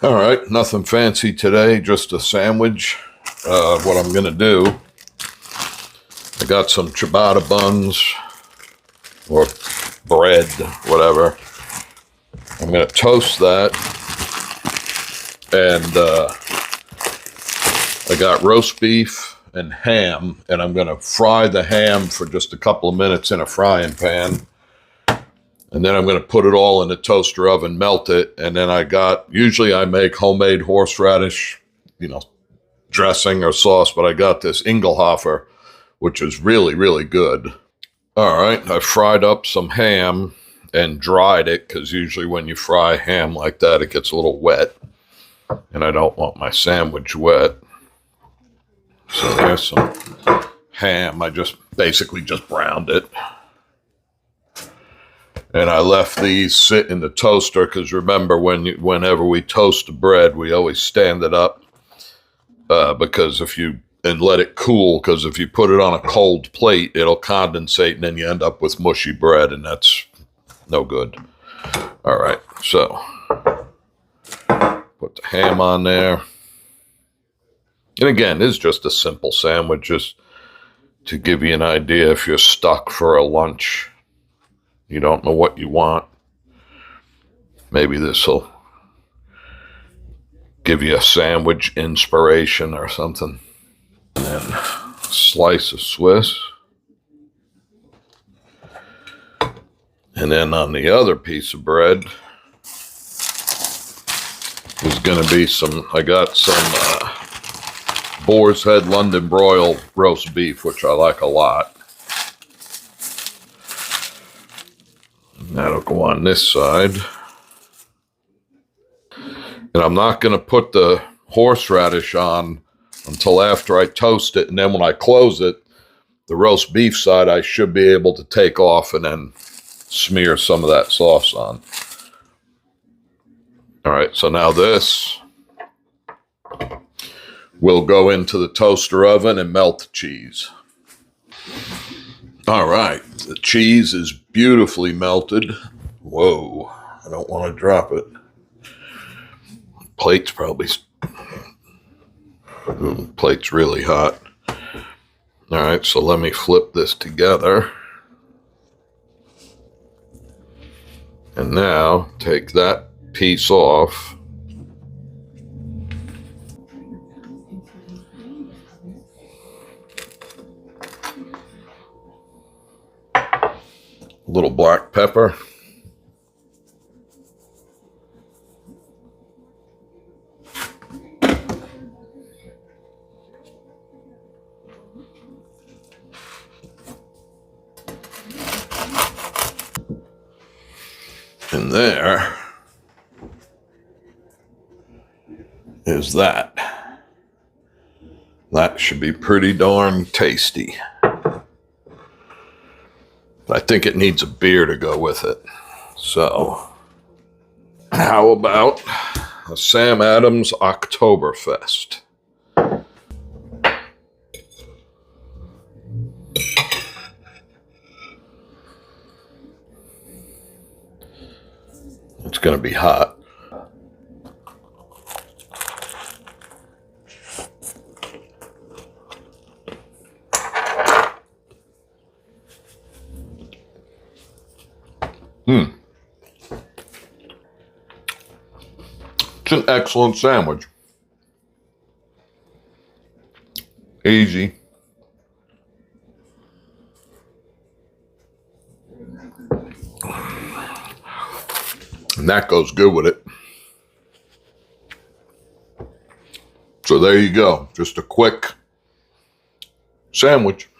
All right, nothing fancy today, just a sandwich. What I'm going to do, I got some ciabatta buns or bread, whatever. I'm going to toast that, and I got roast beef and ham, and I'm going to fry the ham for just a couple of minutes in a frying pan. And then I'm going to put it all in the toaster oven, melt it. And then usually I make homemade horseradish, dressing or sauce, but I got this Inglehoffer, which is really, really good. All right, I fried up some ham and dried it, because usually when you fry ham like that, it gets a little wet. And I don't want my sandwich wet. So there's some ham. I basically just browned it. And I left these sit in the toaster, because remember, whenever we toast the bread, we always stand it up and let it cool, because if you put it on a cold plate, it'll condensate, and then you end up with mushy bread, and that's no good. All right, so put the ham on there. And again, this is just a simple sandwich, just to give you an idea if you're stuck for a lunch. You don't know what you want. Maybe this will give you a sandwich inspiration or something. And then a slice of Swiss. And then on the other piece of bread is going to be I got some Boar's Head London Broil roast beef, which I like a lot. That'll go on this side. And I'm not going to put the horseradish on until after I toast it. And then when I close it, the roast beef side, I should be able to take off and then smear some of that sauce on. All right, so now this will go into the toaster oven and melt the cheese. All right, the cheese is beautifully melted. Whoa, I don't want to drop it. Plate's really hot. All right, so let me flip this together. And now take that piece off. A little black pepper. And there is that. That should be pretty darn tasty. I think it needs a beer to go with it. So, how about a Sam Adams Oktoberfest? It's going to be hot. It's an excellent sandwich. Easy. And that goes good with it. So there you go. Just a quick sandwich.